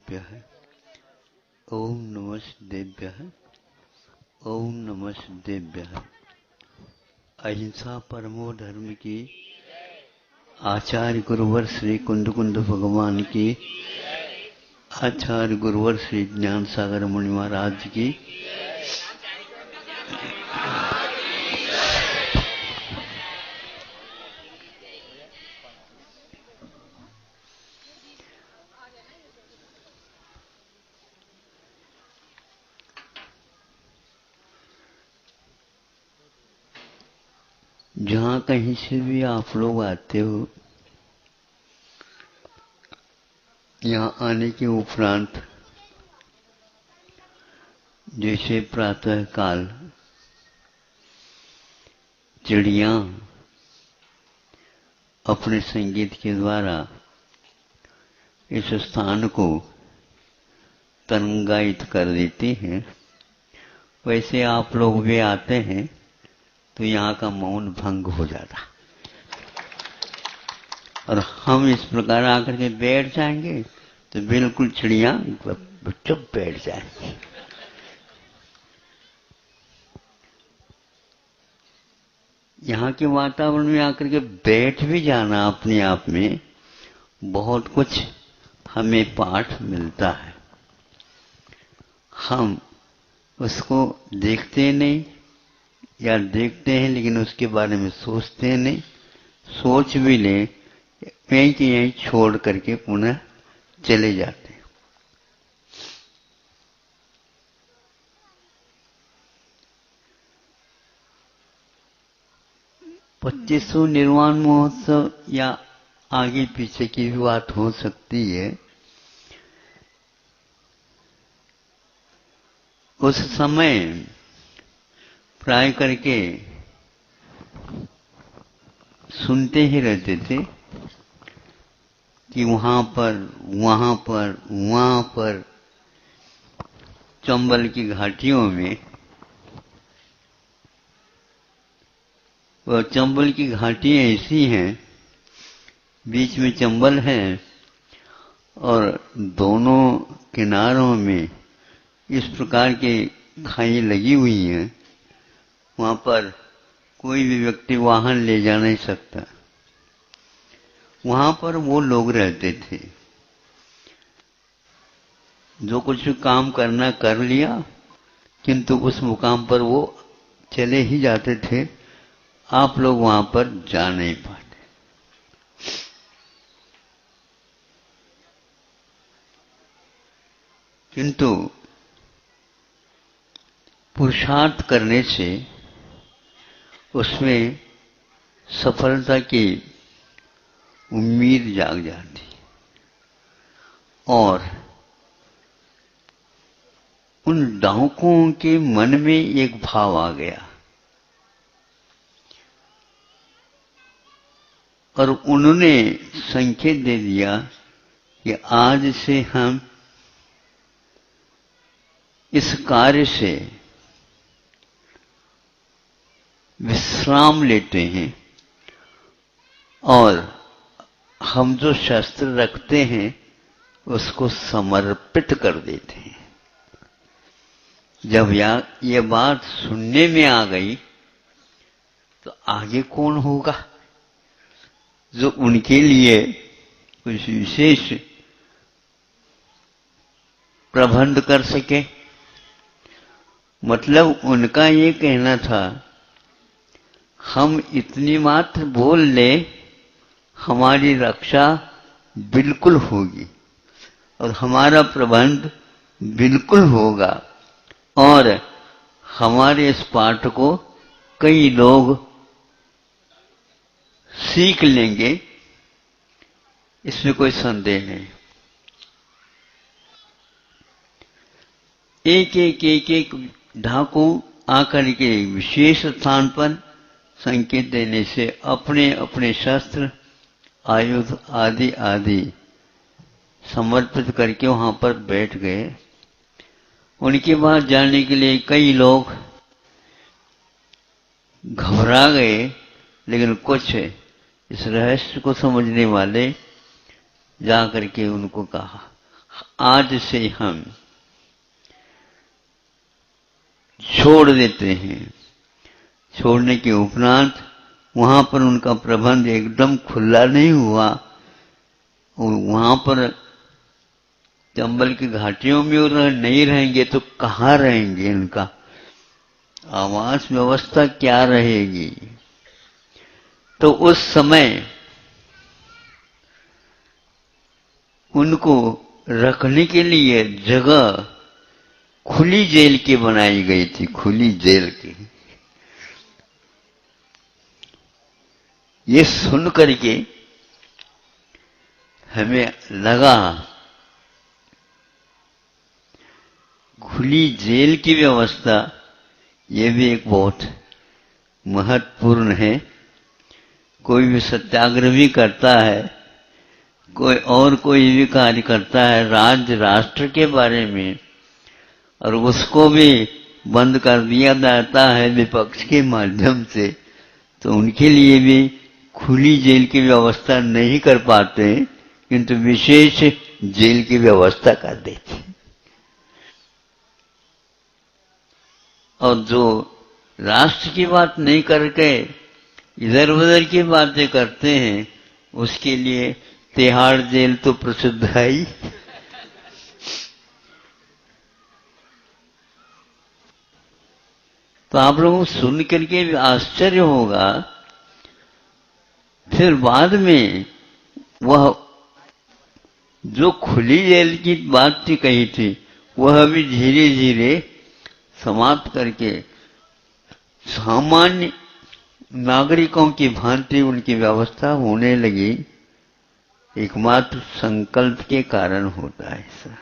देव्यः ओम नमः देव्यः ओम नमः देव्यः। अहिंसा परमो धर्म की, आचार्य गुरुवर श्री कुंद कुंद भगवान की, आचार्य गुरुवर श्री ज्ञान सागर मुनि महाराज की। जहाँ कहीं से भी आप लोग आते हो, यहाँ आने के उपरांत जैसे प्रातः काल चिड़िया अपने संगीत के द्वारा इस स्थान को तरंगायित कर देती हैं, वैसे आप लोग भी आते हैं तो यहाँ का मौन भंग हो जाता और हम इस प्रकार आकर के बैठ जाएंगे तो बिल्कुल चिड़िया चुप बैठ जाएंगी। यहाँ के वातावरण में आकर के बैठ भी जाना अपने आप में बहुत कुछ हमें पाठ मिलता है। हम उसको देखते नहीं या देखते हैं लेकिन उसके बारे में सोचते नहीं, सोच भी ले यहीं के यहीं छोड़ करके पुनः चले जाते हैं। पच्चीसों निर्वाण महोत्सव या आगे पीछे की भी बात हो सकती है। उस समय प्राय करके सुनते ही रहते थे कि वहां पर चंबल की घाटियों में, वह चंबल की घाटियां ऐसी हैं, बीच में चंबल है और दोनों किनारों में इस प्रकार के खाई लगी हुई हैं। वहां पर कोई भी व्यक्ति वाहन ले जा नहीं सकता। वहां पर वो लोग रहते थे, जो कुछ काम करना कर लिया, किंतु उस मुकाम पर वो चले ही जाते थे। आप लोग वहां पर जा नहीं पाते। किंतु पुरुषार्थ करने से उसमें सफलता की उम्मीद जाग जाती और उन डाकुओं के मन में एक भाव आ गया और उन्होंने संकेत दे दिया कि आज से हम इस कार्य से विश्राम लेते हैं और हम जो शस्त्र रखते हैं उसको समर्पित कर देते हैं। जब ये बात सुनने में आ गई तो आगे कौन होगा जो उनके लिए कुछ विशेष प्रबंध कर सके। मतलब उनका ये कहना था, हम इतनी मात्र बोल ले, हमारी रक्षा बिल्कुल होगी और हमारा प्रबंध बिल्कुल होगा और हमारे इस पाठ को कई लोग सीख लेंगे, इसमें कोई संदेह नहीं। एक डाकू आकर के विशेष स्थान पर संकेत देने से अपने अपने शस्त्र, आयुध आदि आदि समर्पित करके वहां पर बैठ गए। उनके बाद जाने के लिए कई लोग घबरा गए, लेकिन कुछ इस रहस्य को समझने वाले जा करके उनको कहा, आज से हम छोड़ देते हैं। छोड़ने के उपरांत वहां पर उनका प्रबंध एकदम खुला नहीं हुआ, और वहां पर चंबल की घाटियों में नहीं रहेंगे तो कहाँ रहेंगे? इनका आवास व्यवस्था क्या रहेगी? तो उस समय उनको रखने के लिए जगह खुली जेल की बनाई गई थी, खुली जेल की। ये सुन करके हमें लगा खुली जेल की व्यवस्था ये भी एक बहुत महत्वपूर्ण है। कोई भी सत्याग्रह भी करता है, कोई भी कार्य करता है राज्य राष्ट्र के बारे में, और उसको भी बंद कर दिया जाता है विपक्ष के माध्यम से, तो उनके लिए भी खुली जेल की व्यवस्था नहीं कर पाते, किंतु विशेष जेल की व्यवस्था कर देते। और जो राष्ट्र की बात नहीं करके इधर उधर की बातें करते हैं, उसके लिए तिहाड़ जेल तो प्रसिद्ध है ही। तो आप लोगों को सुन करके आश्चर्य होगा। फिर बाद में वह जो खुली जेल की बात थी कही थी, वह भी धीरे धीरे समाप्त करके सामान्य नागरिकों की भांति उनकी व्यवस्था होने लगी। एकमात्र संकल्प के कारण होता है ऐसा।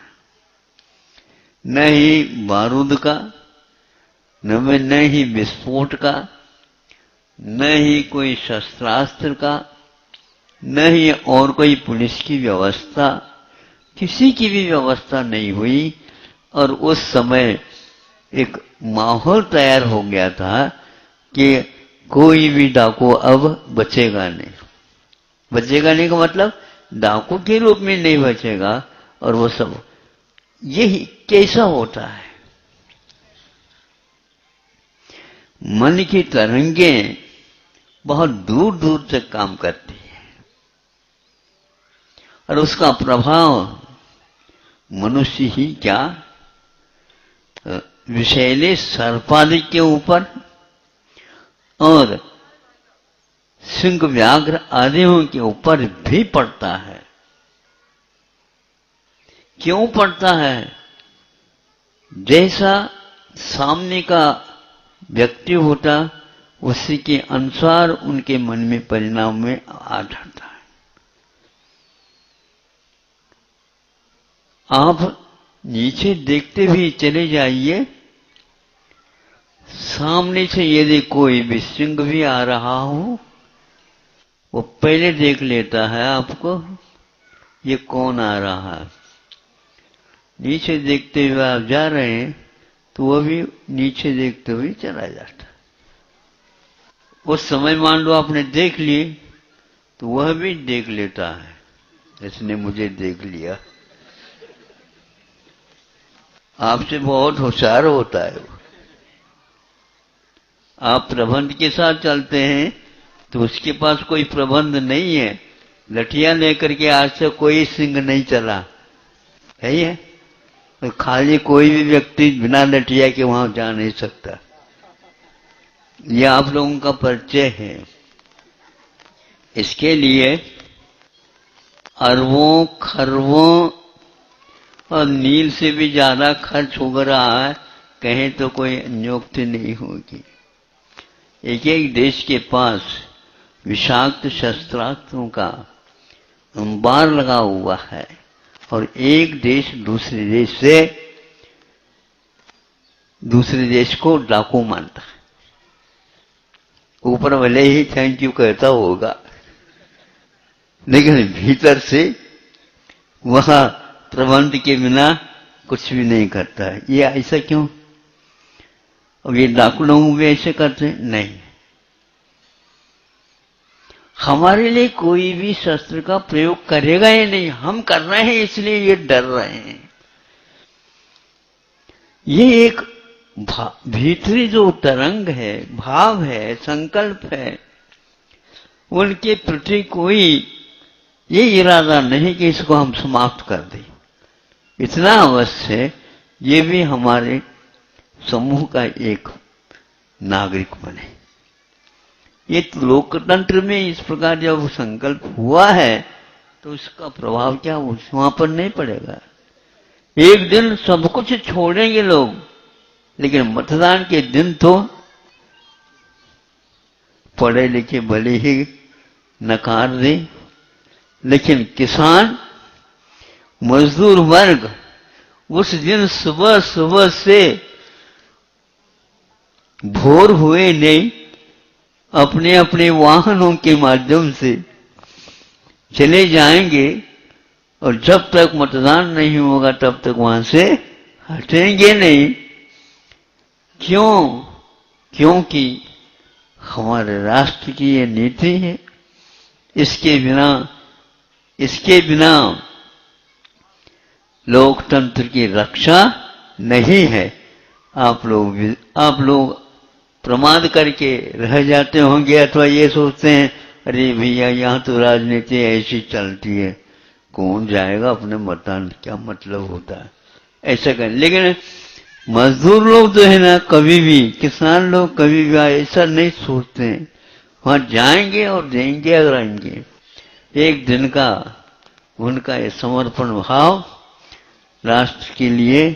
न ही बारूद का, न ही विस्फोट का, न ही कोई शस्त्रास्त्र का, न ही और कोई पुलिस की व्यवस्था, किसी की भी व्यवस्था नहीं हुई। और उस समय एक माहौल तैयार हो गया था कि कोई भी डाकू अब बचेगा नहीं। बचेगा नहीं का मतलब डाकू के रूप में नहीं बचेगा। और वो सब यही कैसा होता है, मन की तरंगें बहुत दूर दूर तक काम करती है, और उसका प्रभाव मनुष्य ही क्या, विषैले सर्पादि के ऊपर और सिंह व्याघ्र आदियों के ऊपर भी पड़ता है। क्यों पड़ता है? जैसा सामने का व्यक्ति होता, उसी के अनुसार उनके मन में परिणाम में आ जाता है। आप नीचे देखते भी चले जाइए, सामने से यदि कोई भी सिंह भी आ रहा हो, वो पहले देख लेता है आपको, ये कौन आ रहा है। नीचे देखते हुए आप जा रहे हैं तो वह भी नीचे देखते हुए चला जाता है। उस समय मान लो आपने देख लिए तो वह भी देख लेता है, इसने मुझे देख लिया। आपसे बहुत होशियार होता है वो। आप प्रबंध के साथ चलते हैं तो उसके पास कोई प्रबंध नहीं है। लठिया लेकर के आज से कोई सिंह नहीं चला है ये? तो खाली कोई भी व्यक्ति बिना लठिया के वहां जा नहीं सकता। यह आप लोगों का परिचय है। इसके लिए अरबों खरबों और नील से भी ज्यादा खर्च हो रहा है, कहें तो कोई नियुक्ति नहीं होगी। एक एक देश के पास विषाक्त शस्त्रास्त्रों का अंबार लगा हुआ है, और एक देश दूसरे देश को डाकू मानता है। ऊपर भले ही थैंक यू कहता होगा, लेकिन भीतर से वहां प्रबंध के बिना कुछ भी नहीं करता है। ये ऐसा क्यों? अब ये डाकू लोग भी ऐसे करते हैं? नहीं। हमारे लिए कोई भी शस्त्र का प्रयोग करेगा ही नहीं, हम कर रहे हैं इसलिए ये डर रहे हैं। ये एक भीतरी जो तरंग है, भाव है, संकल्प है, उनके प्रति कोई ये इरादा नहीं कि इसको हम समाप्त कर दें। इतना अवश्य है, ये भी हमारे समूह का एक नागरिक बने। ये लोकतंत्र में इस प्रकार जब संकल्प हुआ है तो उसका प्रभाव क्या वहां पर नहीं पड़ेगा। एक दिन सब कुछ छोड़ेंगे लोग, लेकिन मतदान के दिन तो पढ़े लिखे भले ही नकार दे, लेकिन किसान मजदूर वर्ग उस दिन सुबह सुबह से भोर हुए नहीं अपने अपने वाहनों के माध्यम से चले जाएंगे, और जब तक मतदान नहीं होगा तब तक वहां से हटेंगे नहीं। क्यों? क्योंकि हमारे राष्ट्र की ये नीति है। इसके बिना लोकतंत्र की रक्षा नहीं है। आप लोग प्रमाद करके रह जाते होंगे, अथवा ये सोचते हैं अरे भैया यहाँ तो राजनीति ऐसी चलती है, कौन जाएगा अपने मतदान, क्या मतलब होता है, ऐसा करें। लेकिन मजदूर लोग जो है ना, कभी भी किसान लोग कभी भी ऐसा नहीं सोचते हैं, वहां जाएंगे और देंगे और आएंगे। एक दिन का उनका ये समर्पण भाव राष्ट्र के लिए,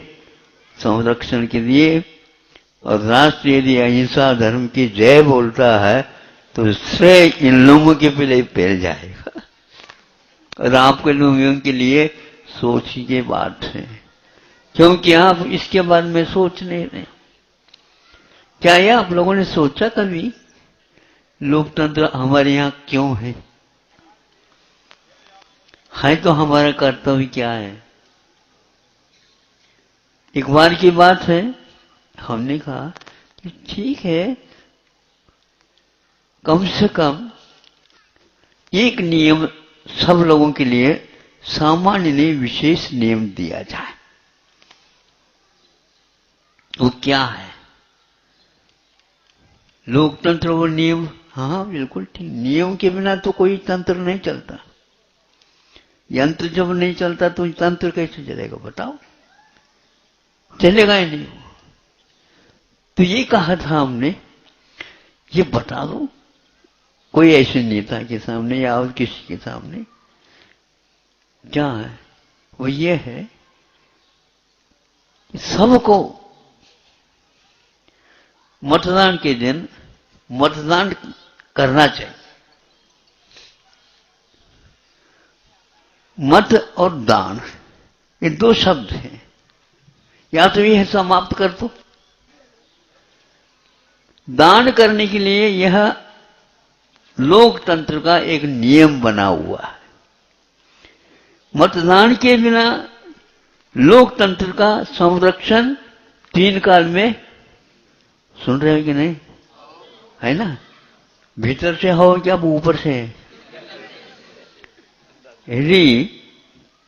संरक्षण के लिए, और राष्ट्र यदि अहिंसा धर्म की जय बोलता है तो श्रेय इन लोगों के पहले फैल जाएगा। और आपके लोगों के लिए सोच की बात है, क्योंकि आप इसके बारे में सोच नहीं रहे। क्या ये आप लोगों ने सोचा कभी लोकतंत्र हमारे यहाँ क्यों है तो हमारा कर्तव्य क्या है? एक बार की बात है, हमने कहा कि ठीक है, कम से कम एक नियम सब लोगों के लिए, सामान्य नहीं विशेष नियम दिया जाए। वो क्या है? लोकतंत्र वो नियम। हाँ बिल्कुल ठीक, नियम के बिना तो कोई तंत्र नहीं चलता। यंत्र जब नहीं चलता तो तंत्र कैसे चलेगा बताओ? चलेगा ही नहीं। तो ये कहा था हमने, ये बता दो कोई ऐसे नेता के सामने या और किसी के सामने, क्या है वो ये है कि सबको मतदान के दिन मतदान करना चाहिए। मत और दान ये दो शब्द हैं, या तो यह समाप्त कर दो। दान करने के लिए यह लोकतंत्र का एक नियम बना हुआ है। मतदान के बिना लोकतंत्र का संरक्षण 3 काल में, सुन रहे हो कि नहीं, है ना? भीतर से हो क्या ऊपर से? यदि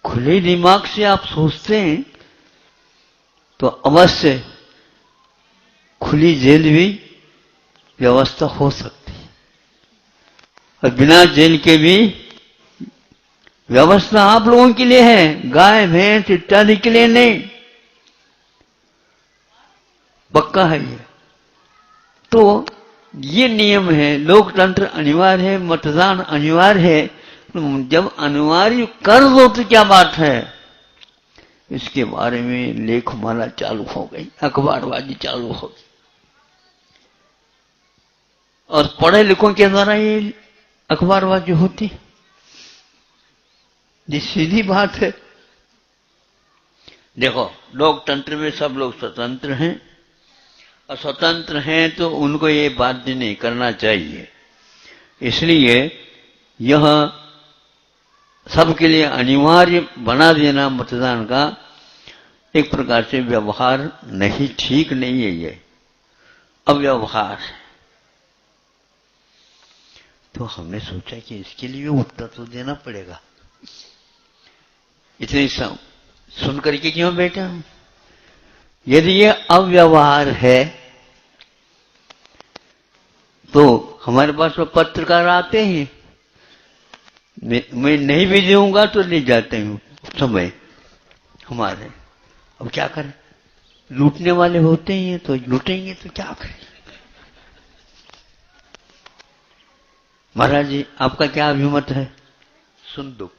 खुले दिमाग से आप सोचते हैं तो अवश्य खुली जेल भी व्यवस्था हो सकती है, और बिना जेल के भी व्यवस्था आप लोगों के लिए है, गाय भैंस इत्यादि के लिए नहीं। पक्का है ये। तो ये नियम है, लोकतंत्र अनिवार्य है, मतदान अनिवार्य है। जब अनिवार्य कर दो तो क्या बात है, इसके बारे में लेखमाला चालू हो गई, अखबारबाजी चालू हो गई, और पढ़े लिखों के द्वारा ये अखबारबाजी होती। ये सीधी बात है। देखो, लोकतंत्र में सब लोग स्वतंत्र हैं, और स्वतंत्र हैं तो उनको ये बाध्य नहीं करना चाहिए। इसलिए यह सबके लिए अनिवार्य बना देना मतदान का एक प्रकार से व्यवहार नहीं, ठीक नहीं है, ये अव्यवहार है। तो हमने सोचा कि इसके लिए उत्तर तो देना पड़ेगा। इतने सुन करके क्यों बैठे हम? यदि ये अव्यवहार है तो हमारे पास वो पत्रकार आते ही, मैं नहीं भी दूंगा तो ले जाते हूं समय हमारे। अब क्या करें, लूटने वाले होते ही हैं तो लूटेंगे, तो क्या करें। महाराज जी आपका क्या अभिमत है? सुन दो,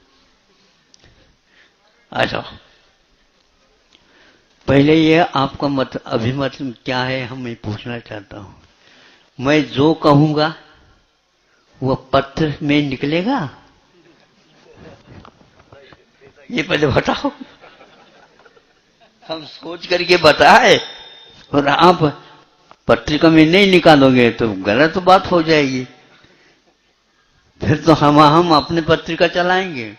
आ जाओ। पहले ये आपका मत अभिमत क्या है हम मैं पूछना चाहता हूं। मैं जो कहूंगा वो पत्र में निकलेगा? ये पहले बताओ। हम सोच करके बताए और आप पत्रिका में नहीं निकालोगे तो गलत बात हो जाएगी। फिर तो हम अपने पत्रिका चलाएंगे।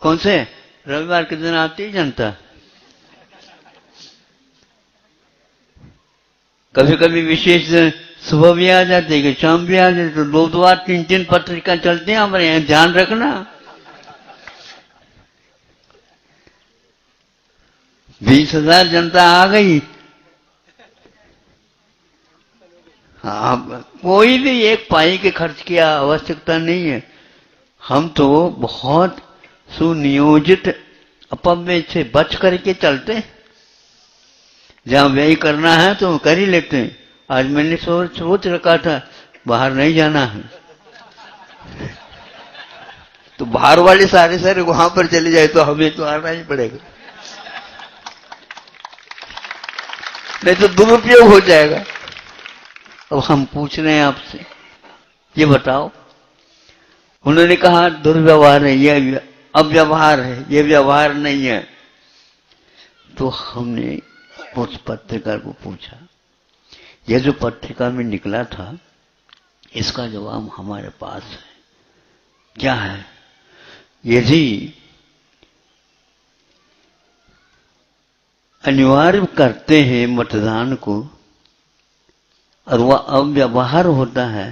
कौन से? रविवार के दिन आती है जनता। कभी कभी विशेष सुबह भी आ जाते हैं, शाम भी आ जाते, तो 2-2 3-3 पत्रिका चलते हैं हमारे यहाँ, ध्यान रखना। 20,000 जनता आ गई। हाँ, कोई भी एक पाई के खर्च की आवश्यकता नहीं है। हम तो बहुत सुनियोजित अपव्यय से बच करके चलते हैं। जहां व्यय करना है तो कर ही लेते हैं। आज मैंने सोच रखा था बाहर नहीं जाना है, तो बाहर वाले सारे वहां पर चले जाए तो हमें तो आना ही पड़ेगा, नहीं तो दुरुपयोग हो जाएगा। अब हम पूछ रहे हैं आपसे, ये बताओ। उन्होंने कहा दुर्व्यवहार है, ये अव्यवहार है, ये व्यवहार नहीं है। तो हमने उस पत्रकार को पूछा, यह जो पत्रिका में निकला था इसका जवाब हमारे पास है, क्या है? यदि अनिवार्य करते हैं मतदान को और वह अव्यवहार होता है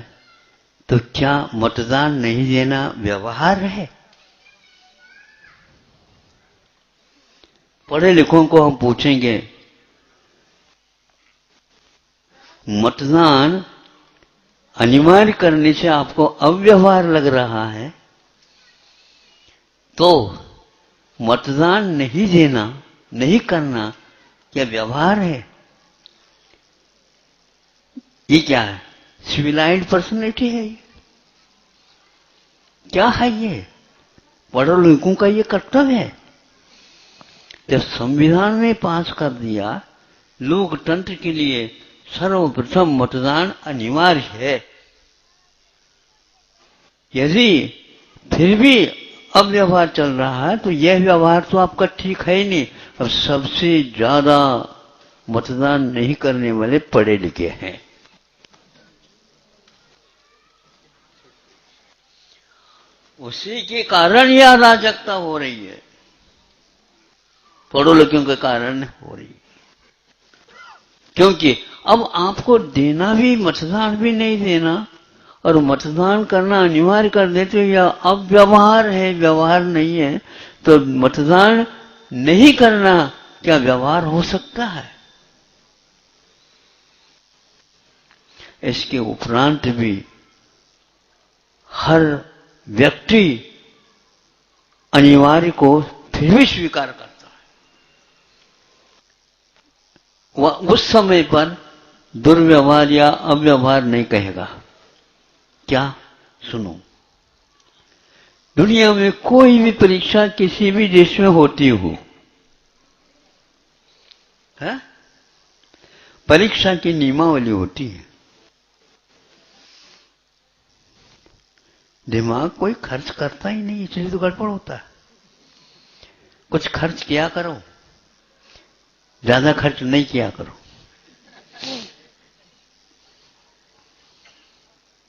तो क्या मतदान नहीं देना व्यवहार है? पढ़े लिखों को हम पूछेंगे, मतदान अनिवार्य करने से आपको अव्यवहार लग रहा है तो मतदान नहीं देना, नहीं करना क्या व्यवहार है? ये क्या है? सिविलाइज्ड पर्सनैलिटी है? क्या है ये? पढ़े लिखों का ये कर्तव्य है। जब संविधान में पास कर दिया लोकतंत्र के लिए सर्वप्रथम मतदान अनिवार्य है, यदि फिर भी अव्यवहार चल रहा है तो यह व्यवहार तो आपका ठीक है ही नहीं। अब सबसे ज्यादा मतदान नहीं करने वाले पढ़े लिखे हैं। उसी के कारण यह अराजकता हो रही है, पढ़ो लिखों के कारण हो रही है। क्योंकि अब आपको देना भी, मतदान भी नहीं देना और मतदान करना अनिवार्य कर देते हो, यह अव्यवहार है, व्यवहार नहीं है। तो मतदान नहीं करना क्या व्यवहार हो सकता है? इसके उपरांत भी हर व्यक्ति अनिवार्य को फिर भी स्वीकार करता है। वह उस समय पर दुर्व्यवहार या अव्यवहार नहीं कहेगा। क्या? सुनो, दुनिया में कोई भी परीक्षा किसी भी देश में होती हो, है? परीक्षा की नियमावली होती है। दिमाग कोई खर्च करता ही नहीं, इसलिए तो गड़बड़ होता है। कुछ खर्च किया करो, ज्यादा खर्च नहीं किया करो।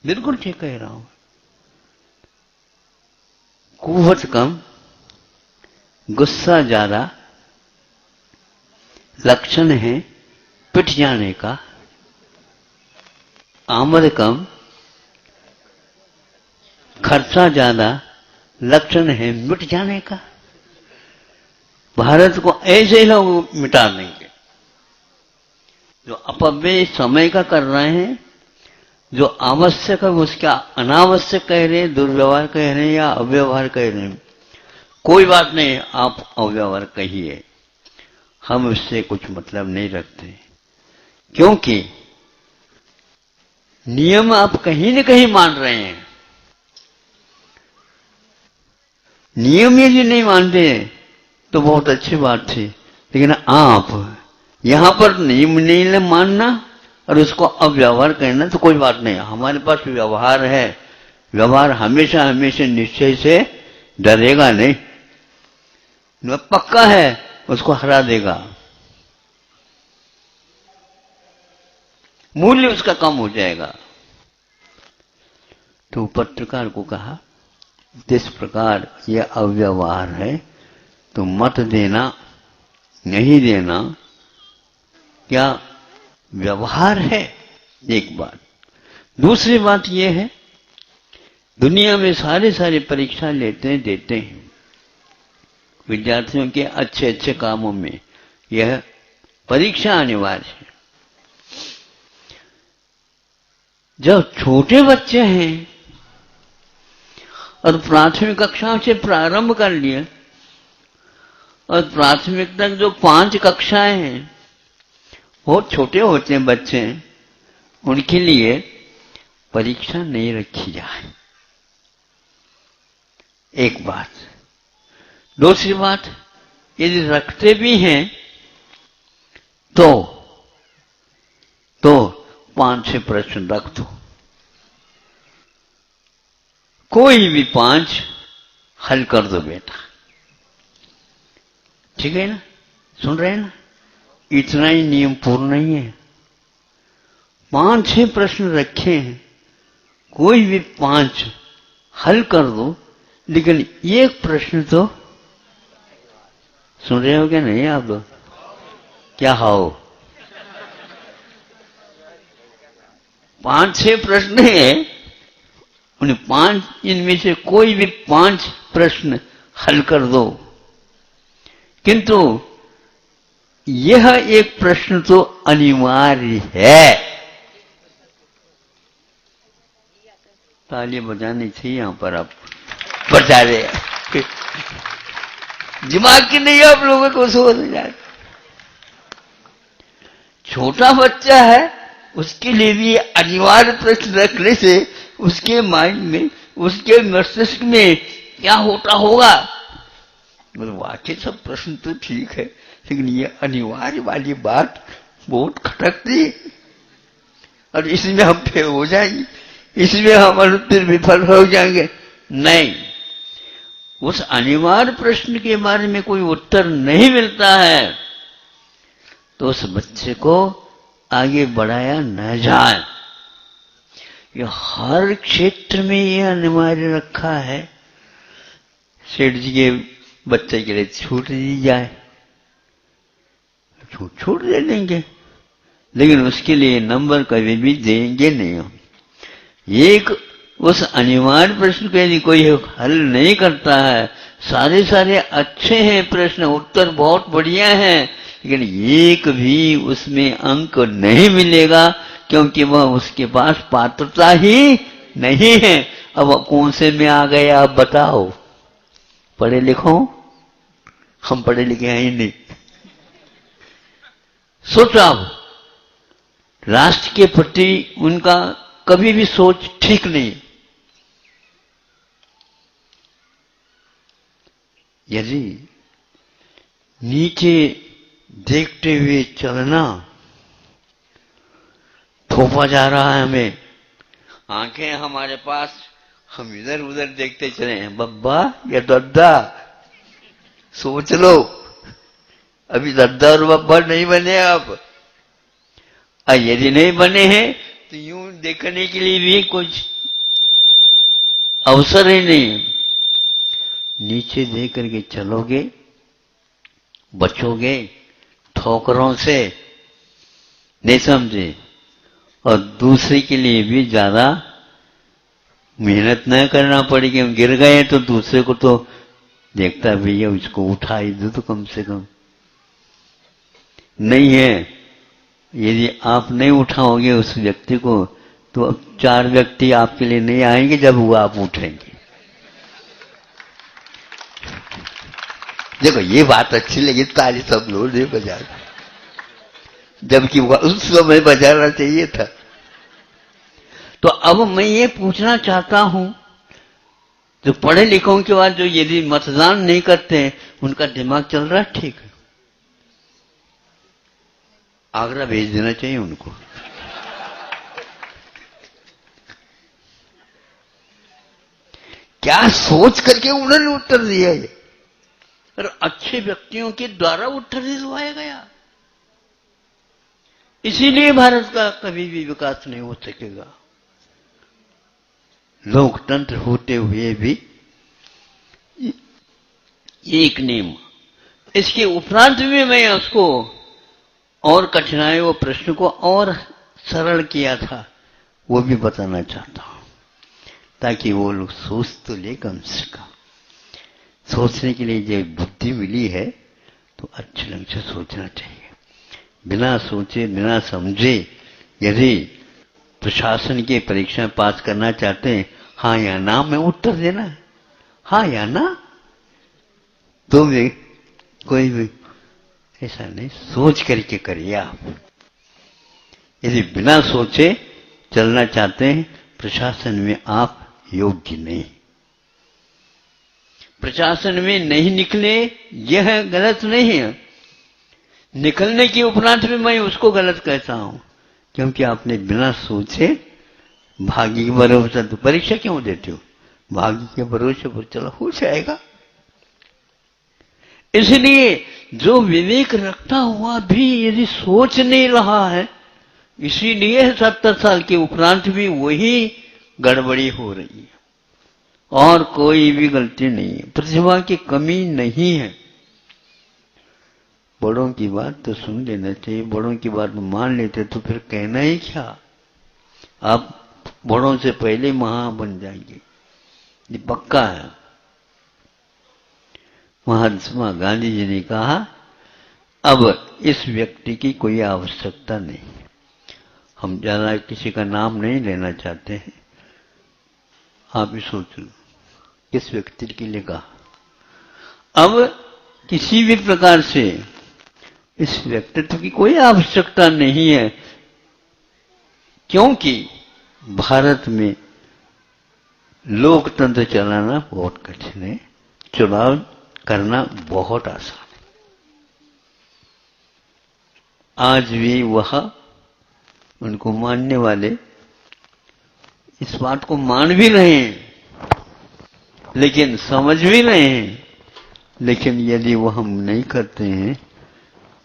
बिल्कुल ठीक कह रहा हूं। कुवत कम, गुस्सा ज्यादा लक्षण है पिट जाने का। आमद कम, खर्चा ज्यादा लक्षण है मिट जाने का। भारत को ऐसे ही लोग मिटा देंगे जो अपव्यय समय का कर रहे हैं, जो आवश्यक है उसका अनावश्यक कह रहे हैं, दुर्व्यवहार कह रहे हैं या अव्यवहार कह रहे हैं। कोई बात नहीं, आप अव्यवहार कहिए, हम उससे कुछ मतलब नहीं रखते, क्योंकि नियम आप कहीं न कहीं मान रहे हैं। नियम यदि नहीं मानते तो बहुत अच्छी बात थी, लेकिन आप यहां पर नियम नहीं मानना और उसको अव्यवहार करना तो कोई बात नहीं। हमारे पास व्यवहार है, व्यवहार हमेशा हमेशा निश्चय से डरेगा नहीं, पक्का है उसको हरा देगा, मूल्य उसका कम हो जाएगा। तो पत्रकार को कहा जिस प्रकार यह अव्यवहार है तो मत देना, नहीं देना क्या व्यवहार है, एक बात। दूसरी बात यह है, दुनिया में सारे परीक्षा लेते हैं, देते हैं विद्यार्थियों के अच्छे अच्छे कामों में यह परीक्षा अनिवार्य है। जब छोटे बच्चे हैं और प्राथमिक कक्षाओं से प्रारंभ कर लिया और प्राथमिक तक जो 5 कक्षाएं हैं बहुत छोटे होते हैं बच्चे, उनके लिए परीक्षा नहीं रखी जाए, एक बात। दूसरी बात, यदि रखते भी हैं तो 5-6 प्रश्न रख दो, कोई भी 5 हल कर दो बेटा, ठीक है ना? सुन रहे हैं ना? इतना ही नियम पूर्ण नहीं है, 5-6 प्रश्न रखे हैं, कोई भी 5 हल कर दो, लेकिन एक प्रश्न तो सुन रहे हो क्या नहीं आप लोग? क्या हो? 5-6 प्रश्न है, उन्हें 5 इनमें से कोई भी 5 प्रश्न हल कर दो, किंतु यह एक प्रश्न तो अनिवार्य है। ताली बजानी थी यहां पर, आप बजा रहे दिमाग की नहीं आप लोगों को सोच जाए। छोटा बच्चा है, उसके लिए भी अनिवार्य प्रश्न रखने से उसके माइंड में, उसके मस्तिष्क में क्या होता होगा? मतलब वाकई सब प्रश्न तो ठीक है, लेकिन ये अनिवार्य वाली बात बहुत खटकती है और इसमें हम फेल हो जाएंगे, इसमें हम अनुत्तर विफल हो जाएंगे। नहीं, उस अनिवार्य प्रश्न के बारे में कोई उत्तर नहीं मिलता है तो उस बच्चे को आगे बढ़ाया न जाए। ये हर क्षेत्र में ये अनिवार्य रखा है। सेठ जी के बच्चे के लिए छूट दी जाए, छूट दे देंगे, लेकिन उसके लिए नंबर कभी भी देंगे नहीं हम। एक उस अनिवार्य प्रश्न के लिए कोई हल नहीं करता है, सारे अच्छे हैं प्रश्न, उत्तर बहुत बढ़िया हैं, लेकिन एक भी उसमें अंक नहीं मिलेगा, क्योंकि वह उसके पास पात्रता ही नहीं है। अब कौन से में आ गए आप बताओ? पढ़े लिखो? हम पढ़े लिखे हैं ही नहीं। सोचो, राष्ट्र के प्रति उनका कभी भी सोच ठीक नहीं। यदि नीचे देखते हुए चलना, थोपा जा रहा है हमें, आंखें हमारे पास, हम इधर उधर देखते चले हैं, बब्बा या दद्दा, सोच लो, अभी दद्दा और बब्बा नहीं बने आप। यदि नहीं बने हैं तो यूं देखने के लिए भी कुछ अवसर ही नहीं। नीचे देख करके चलोगे, बचोगे ठोकरों से, नहीं समझे, और दूसरे के लिए भी ज्यादा मेहनत न करना पड़ेगी, हम गिर गए तो दूसरे को तो देखता भैया उसको उठाई दो तो कम से कम। नहीं है, यदि आप नहीं उठाओगे उस व्यक्ति को तो अब 4 व्यक्ति आपके लिए नहीं आएंगे जब वो आप उठेंगे। देखो ये बात अच्छी लगी, ताली सब लोग नहीं बजा, जबकि उस समय बजाना चाहिए था। तो अब मैं ये पूछना चाहता हूं, जो पढ़े लिखों के बाद जो यदि मतदान नहीं करते उनका दिमाग चल रहा है ठीक है, आगरा भेज देना चाहिए उनको। क्या सोच करके उन्होंने उत्तर दिया है, और अच्छे व्यक्तियों के द्वारा उत्तर दिलवाया गया। इसीलिए भारत का कभी भी विकास नहीं हो सकेगा। लोकतंत्र होते हुए भी एक नियम, इसके उपरांत भी मैं उसको और कठिनाई, वो प्रश्न को और सरल किया था, वो भी बताना चाहता हूं, ताकि वो लोग सोच तो ले कम से कम। सोचने के लिए जो बुद्धि मिली है तो अच्छे ढंग से सोचना चाहिए। बिना सोचे बिना समझे यदि प्रशासन की परीक्षा पास करना चाहते हैं, हाँ या ना में उत्तर देना है, हाँ या ना, तो भी कोई भी ऐसा नहीं, सोच करके करिए आप। यदि बिना सोचे चलना चाहते हैं प्रशासन में आप योग्य नहीं, प्रशासन में नहीं निकले यह गलत नहीं है, निकलने के उपरांत भी मैं उसको गलत कहता हूं, क्योंकि आपने बिना सोचे भाग्य के भरोसे तो परीक्षा क्यों देते हो, भाग्य के भरोसे पर चलो हो जाएगा। इसलिए जो विवेक रखता हुआ भी यदि सोच नहीं रहा है, इसीलिए 70 साल के उपरांत भी वही गड़बड़ी हो रही है, और कोई भी गलती नहीं है, प्रतिभा की कमी नहीं है। बड़ों की बात तो सुन लेना चाहिए, बड़ों की बात मान लेते तो फिर कहना ही क्या, आप बड़ों से पहले महान बन जाएंगे, ये पक्का है। महात्मा गांधी जी ने कहा अब इस व्यक्ति की कोई आवश्यकता नहीं, हम ज्यादा किसी का नाम नहीं लेना चाहते हैं, आप ही सोच लो किस व्यक्ति के लिए कहा। अब किसी भी प्रकार से इस व्यक्तित्व की कोई आवश्यकता नहीं है, क्योंकि भारत में लोकतंत्र चलाना बहुत कठिन है, चुनाव करना बहुत आसान है। आज भी वह उनको मानने वाले इस बात को मान भी रहे हैं, लेकिन समझ भी रहे हैं, लेकिन यदि वो हम नहीं करते हैं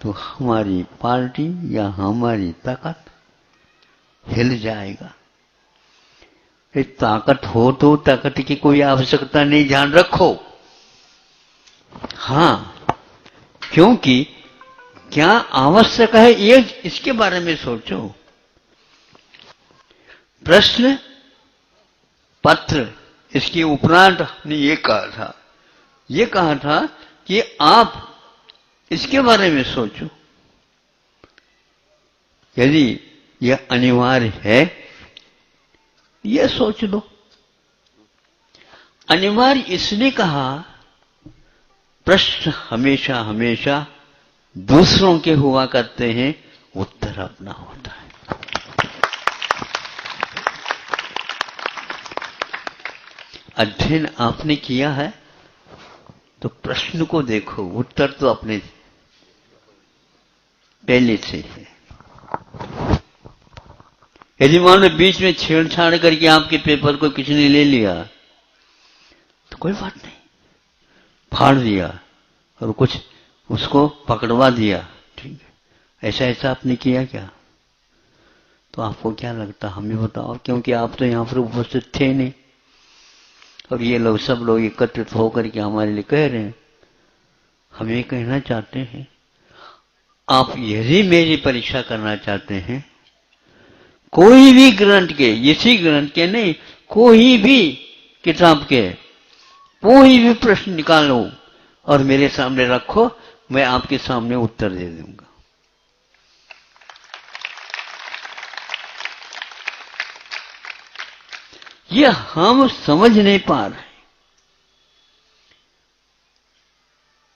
तो हमारी पार्टी या हमारी ताकत हिल जाएगा। ताकत हो तो ताकत की कोई आवश्यकता नहीं, ध्यान रखो। हाँ, क्योंकि क्या आवश्यक है ये इसके बारे में सोचो। प्रश्न पत्र इसके उपरांत ने ये कहा था कि आप इसके बारे में सोचो, यदि यह अनिवार्य है यह सोच लो। अनिवार्य इसने कहा, प्रश्न हमेशा हमेशा दूसरों के हुआ करते हैं, उत्तर अपना होता है। अध्ययन आपने किया है तो प्रश्न को देखो, उत्तर तो अपने पहले से है। यदि मान लो बीच में छेड़छाड़ करके आपके पेपर को किसी ने ले लिया तो कोई बात नहीं, फाड़ दिया और कुछ उसको पकड़वा दिया, ठीक है, ऐसा ऐसा आपने किया क्या? तो आपको क्या लगता, हमें बताओ, क्योंकि आप तो यहां पर उपस्थित थे नहीं, और ये लोग सब लोग एकत्रित होकर के हमारे लिए कह रहे हैं। हम ये कहना चाहते हैं, आप यदि मेरी परीक्षा करना चाहते हैं, कोई भी ग्रंथ के, इसी ग्रंथ के नहीं, कोई भी किताब के कोई भी प्रश्न निकालो और मेरे सामने रखो, मैं आपके सामने उत्तर दे दूंगा। ये हम समझ नहीं पा रहे।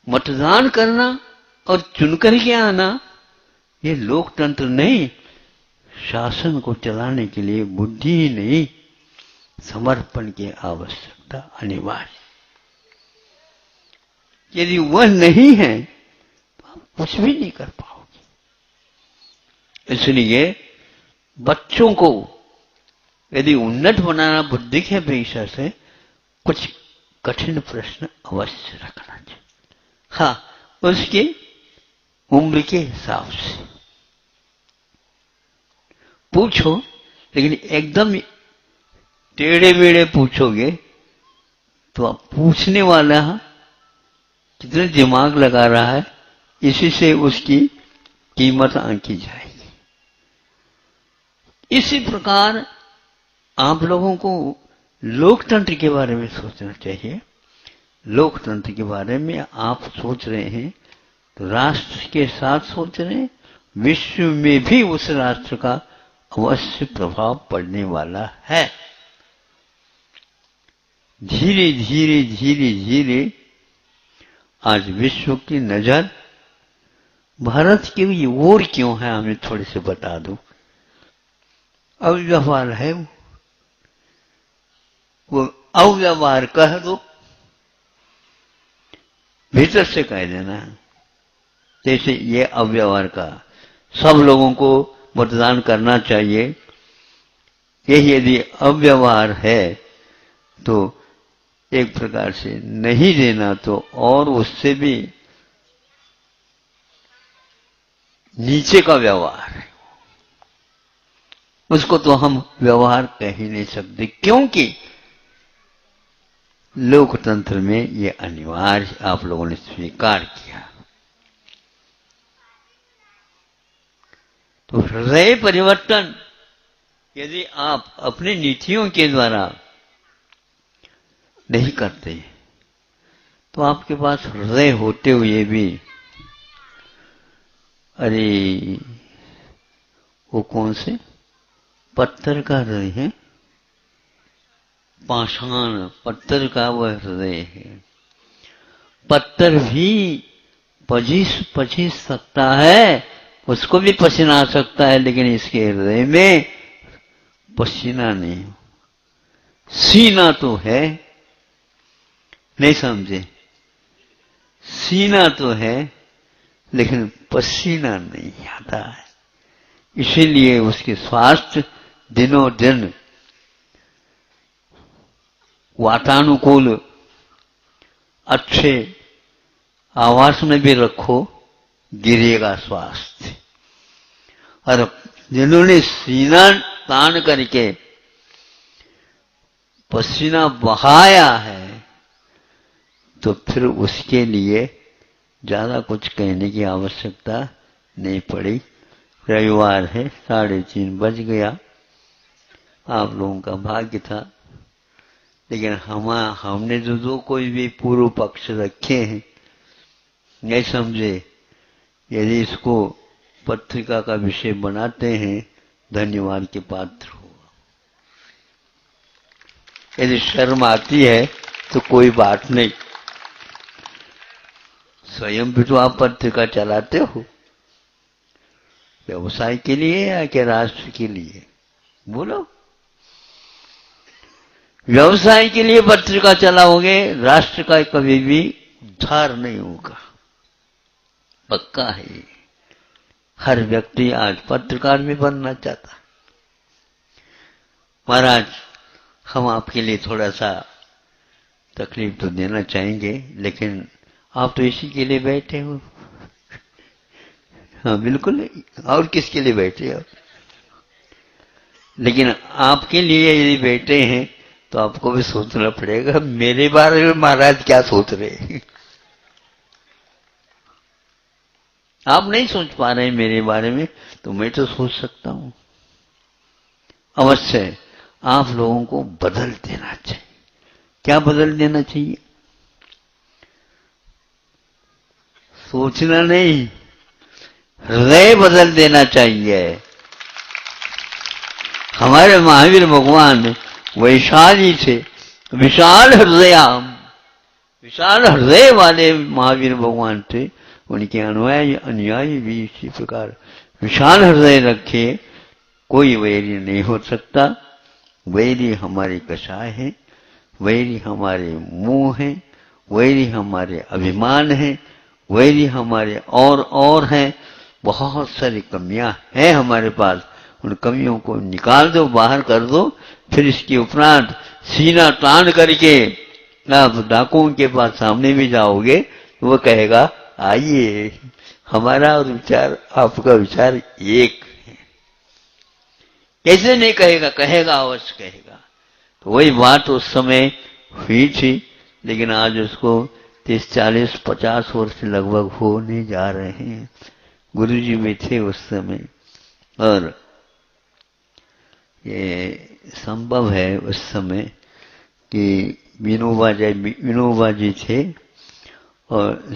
मतदान करना और चुनकर के आना ये लोकतंत्र नहीं, शासन को चलाने के लिए बुद्धि ही नहीं, समर्पण की आवश्यकता अनिवार्य। यदि वह नहीं है तो आप कुछ भी नहीं कर पाओगे। इसलिए बच्चों को यदि उन्नत बनाना बुद्धि की अपेक्षा से कुछ कठिन प्रश्न अवश्य रखना चाहिए। हाँ, उसकी उम्र के हिसाब से पूछो, लेकिन एकदम टेढ़े मेढ़े पूछोगे तो आप पूछने वाला कितने दिमाग लगा रहा है, इसी से उसकी कीमत आंकी जाएगी। इसी प्रकार आप लोगों को लोकतंत्र के बारे में सोचना चाहिए। लोकतंत्र के बारे में आप सोच रहे हैं तो राष्ट्र के साथ सोच रहे हैं, विश्व में भी उस राष्ट्र का अवश्य प्रभाव पड़ने वाला है। धीरे धीरे धीरे धीरे आज विश्व की नजर भारत की ओर क्यों है, हमें थोड़े से बता दो। अव्यवहार है, वो अव्यवहार कह दो, भीतर से कह देना। जैसे ये अव्यवहार का सब लोगों को मतदान करना चाहिए, यही यदि अव्यवहार है तो एक प्रकार से नहीं देना तो और उससे भी नीचे का व्यवहार है। उसको तो हम व्यवहार कह ही नहीं सकते, क्योंकि लोकतंत्र में ये अनिवार्य आप लोगों ने स्वीकार किया। तो हृदय परिवर्तन यदि आप अपनी नीतियों के द्वारा नहीं करते तो आपके पास हृदय होते हुए भी, अरे वो कौन से पत्थर का हृदय है, पाषाण पत्थर का वह हृदय है। पत्थर भी पचीस सकता है, उसको भी पसीना आ सकता है, लेकिन इसके हृदय में पसीना नहीं। सीना तो है, नहीं समझे, सीना तो है लेकिन पसीना नहीं आता है। इसीलिए उसके स्वास्थ्य दिनों दिन वातानुकूल अच्छे आवास में भी रखो, गिरेगा स्वास्थ्य। और जिन्होंने सीना तान करके पसीना बहाया है तो फिर उसके लिए ज्यादा कुछ कहने की आवश्यकता नहीं पड़ी। रविवार है, 3:30 बज गया, आप लोगों का भाग्य था। लेकिन हमने जो कोई भी पूर्व पक्ष रखे हैं, नहीं समझे, यदि इसको पत्रिका का विषय बनाते हैं, धन्यवाद के पात्र होगा। यदि शर्म आती है तो कोई बात नहीं, स्वयं भी तो आप पत्रिका चलाते हो, व्यवसाय के लिए या क्या राष्ट्र के लिए, बोलो। व्यवसाय के लिए पत्रिका चलाओगे, राष्ट्र का कभी भी उद्धार नहीं होगा, पक्का है। हर व्यक्ति आज पत्रकार भी बनना चाहता है। महाराज, हम आपके लिए थोड़ा सा तकलीफ तो देना चाहेंगे, लेकिन आप तो इसी के लिए बैठे हो। हाँ बिल्कुल, और किसके लिए बैठे हो? लेकिन आपके लिए यदि बैठे हैं तो आपको भी सोचना पड़ेगा, मेरे बारे में महाराज क्या सोच रहे हैं। आप नहीं सोच पा रहे हैं मेरे बारे में, तो मैं तो सोच सकता हूं। अवश्य आप लोगों को बदल देना चाहिए। क्या बदल देना चाहिए? सोचना नहीं, हृदय बदल देना चाहिए। हमारे महावीर भगवान वैशाली थे, विशाल हृदय वाले महावीर भगवान थे। उनके अनुयायी भी इसी प्रकार विशाल हृदय रखे। कोई वैरी नहीं हो सकता। वैरी हमारे कषाय है, वैरी हमारे मुंह है, वैरी हमारे अभिमान है, वैरी हमारे और हैं। बहुत सारी कमियां हैं हमारे पास। उन कमियों को निकाल दो, बाहर कर दो। फिर इसके उपरांत सीना तान करके आप डाकुओं के पास सामने भी जाओगे तो वो कहेगा आइए, हमारा और विचार आपका विचार एक है। कैसे नहीं कहेगा? कहेगा, अवश्य कहेगा। तो वही बात उस समय हुई थी, लेकिन आज उसको 30, 40, 50 वर्ष लगभग होने जा रहे हैं। गुरुजी भी थे उस समय, और ये संभव है उस समय कि विनोबा जी थे और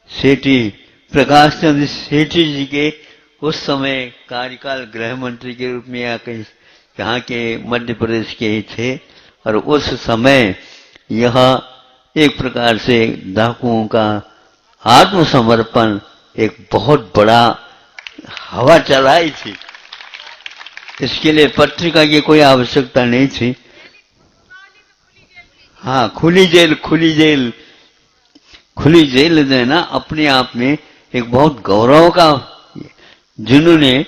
सेठी प्रकाश चंद्र सेठी जी के उस समय कार्यकाल गृह मंत्री के रूप में यहाँ के मध्य प्रदेश के ही थे। और उस समय यह एक प्रकार से डाकुओं का आत्मसमर्पण एक बहुत बड़ा हवा चलाई थी। इसके लिए पत्रिका की कोई आवश्यकता नहीं थी। हाँ, खुली जेल देना अपने आप में एक बहुत गौरव का। जिन्होंने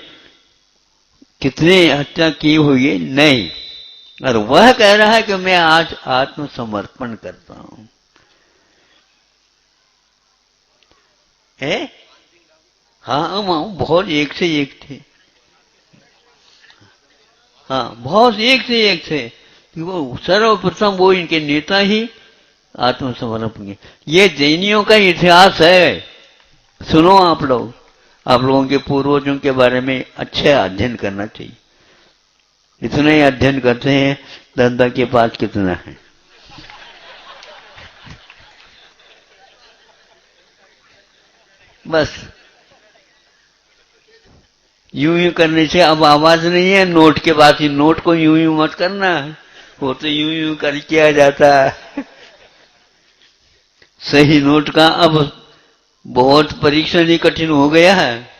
कितने हत्या की हुई है नहीं, और वह कह रहा है कि मैं आज आत्मसमर्पण करता हूं। है? हाँ, बहुत एक से एक थे। हाँ, बहुत एक से एक थे। वो सर्वप्रथम वो इनके नेता ही आत्मसमर्पण किए। ये जैनियों का इतिहास है। सुनो आप लोगों के पूर्वजों के बारे में अच्छा अध्ययन करना चाहिए। इतना ही अध्ययन करते हैं, धंधा के पास कितना है। बस यूं करने से अब आवाज नहीं है। नोट के बाद ही नोट को यूं मत करना, वो तो यूं करके आ जाता है। सही नोट का अब बहुत परीक्षण ही कठिन हो गया है,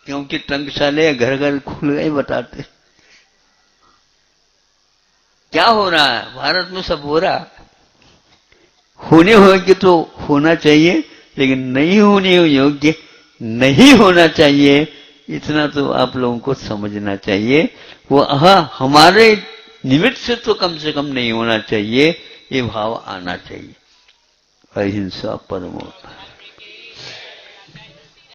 क्योंकि टंकशाले घर घर खुल गए बताते। क्या हो रहा है भारत में? सब हो रहा है। होने योग्य तो होना चाहिए, लेकिन नहीं होने योग्य नहीं होना चाहिए। इतना तो आप लोगों को समझना चाहिए। वो हमारे निमित्त से तो कम से कम नहीं होना चाहिए। ये भाव आना चाहिए। अहिंसा परमो